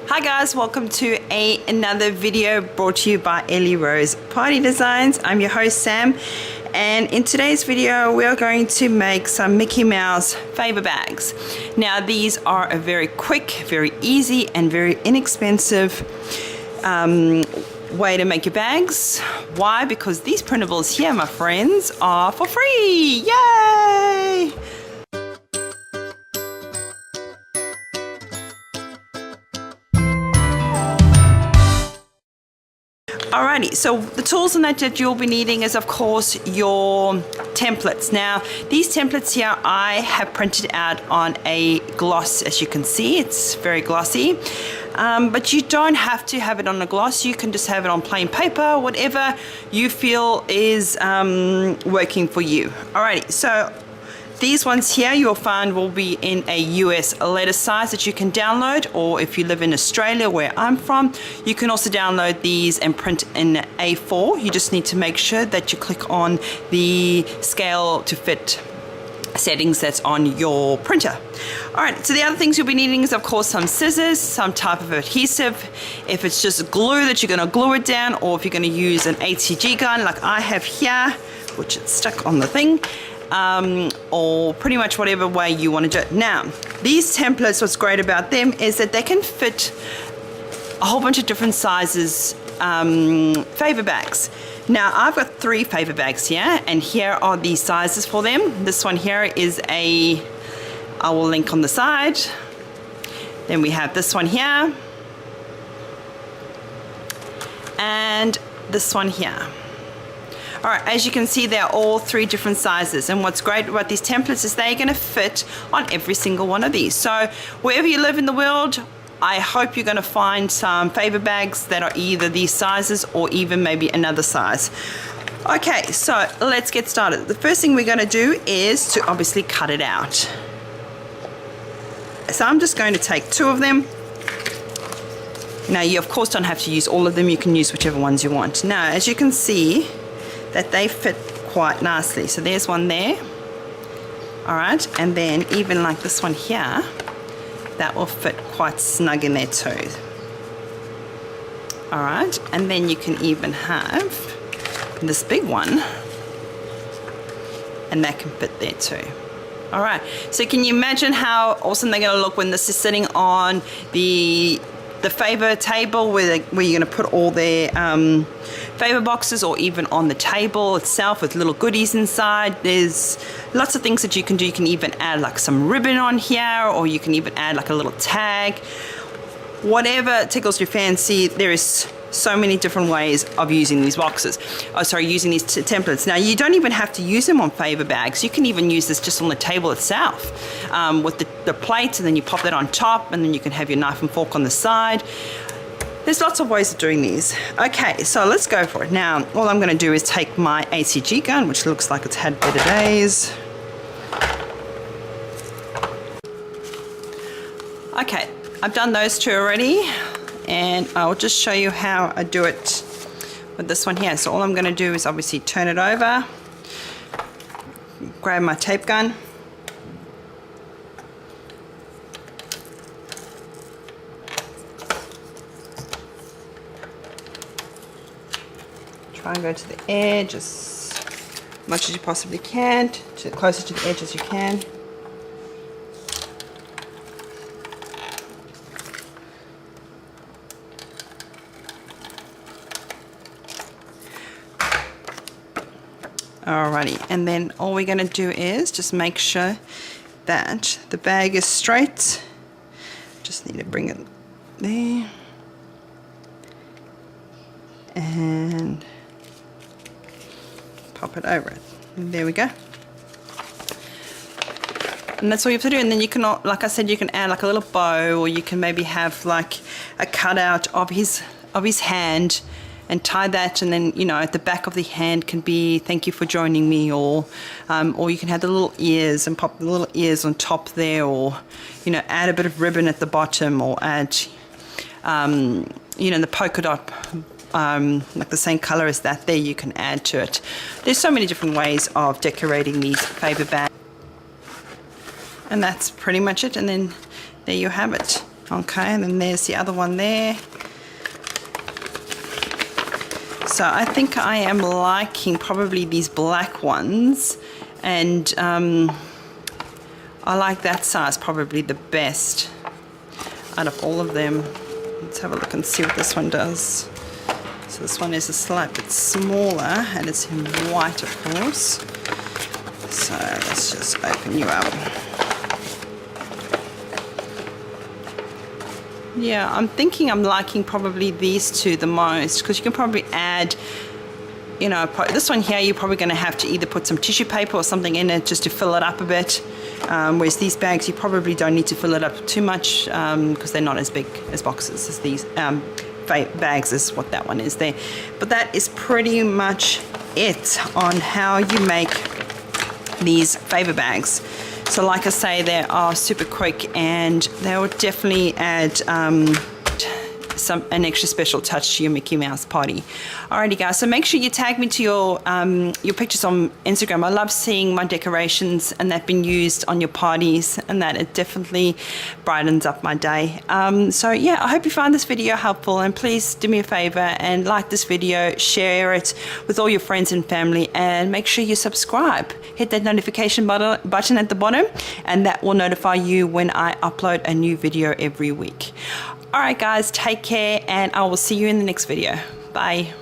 Hi guys, welcome to another video brought to you by Ellie Rose Party Designs. I'm your host Sam, and in today's video we are going to make some Mickey Mouse Favour bags. Now these are a very quick, very easy and very inexpensive way to make your bags. Why? Because these printables here, my friends, are for free. Yay! Alrighty, so the tools and that you'll be needing is of course your templates. Now these templates here I have printed out on a gloss, as you can see. It's very glossy, but you don't have to have it on a gloss. You can just have it on plain paper, whatever you feel is working for you. Alrighty, so these ones here you'll find will be in a US letter size that you can download, or if you live in Australia where I'm from, you can also download these and print in A4. You just need to make sure that you click on the scale to fit settings that's on your printer. Alright, so the other things you'll be needing is of course some scissors, some type of adhesive, if it's just glue that you're going to glue it down, or if you're going to use an ATG gun like I have here, which is stuck on the thing. Or pretty much whatever way you want to do it. Now, these templates, what's great about them is that they can fit a whole bunch of different sizes Favour bags. Now, I've got 3 Favour bags here, and here are the sizes for them. This one here is I will link on the side. Then we have this one here, and this one here. Alright, as you can see, they're all 3 different sizes, and what's great about these templates is they're going to fit on every single one of these. So wherever you live in the world, I hope you're going to find some Favour bags that are either these sizes or even maybe another size. Okay, so let's get started. The first thing we're going to do is to obviously cut it out. So I'm just going to take 2 of them. Now you of course don't have to use all of them, you can use whichever ones you want. Now as you can see, that they fit quite nicely. So there's one there. All right, and then even like this one here, that will fit quite snug in there too. All right, and then you can even have this big one, and that can fit there too. All right, so can you imagine how awesome they're gonna look when this is sitting on the Favour table where you're going to put all their Favour boxes, or even on the table itself with little goodies inside. There's lots of things that you can do. You can even add like some ribbon on here, or you can even add like a little tag. Whatever tickles your fancy. There is so many different ways of using these boxes. Oh, sorry, using these templates. Now you don't even have to use them on Favour bags. You can even use this just on the table itself with the plate, and then you pop that on top, and then you can have your knife and fork on the side. There's lots of ways of doing these. Okay, so let's go for it. Now, all I'm going to do is take my ATG gun, which looks like it's had better days. Okay, I've done those 2 already, and I'll just show you how I do it with this one here. So all I'm going to do is obviously turn it over, grab my tape gun, try and go to the edge as much as you possibly can, closer to the edge as you can. Alrighty, and then all we're going to do is just make sure that the bag is straight. Just need to bring it there. And pop it over it. And there we go. And that's all you have to do. And then you can, like I said, you can add like a little bow, or you can maybe have like a cutout of his hand and tie that, and then, you know, at the back of the hand can be "thank you for joining me," or you can have the little ears and pop the little ears on top there, or, you know, add a bit of ribbon at the bottom, or add you know, the polka dot like the same color as that there, you can add to it. There's so many different ways of decorating these Favour bags, and that's pretty much it. And then there you have it. Okay, and then there's the other one there. So I think I am liking probably these black ones, and I like that size probably the best out of all of them. Let's have a look and see what this one does. So this one is a slight bit smaller, and it's in white, of course. So let's just open you up. Yeah, I'm thinking I'm liking probably these two the most, because you can probably add, you know, this one here you're probably going to have to either put some tissue paper or something in it just to fill it up a bit, whereas these bags you probably don't need to fill it up too much because they're not as big as boxes as these bags is what that one is there. But that is pretty much it on how you make these Favour bags. So like I say, they are super quick, and they will definitely add an extra special touch to your Mickey Mouse party. Alrighty guys, so make sure you tag me to your pictures on Instagram. I love seeing my decorations and they've been used on your parties, and that it definitely brightens up my day. So yeah, I hope you found this video helpful, and please do me a favor and like this video, share it with all your friends and family, and make sure you subscribe. Hit that notification button at the bottom, and that will notify you when I upload a new video every week. Alright guys, take care, and I will see you in the next video. Bye.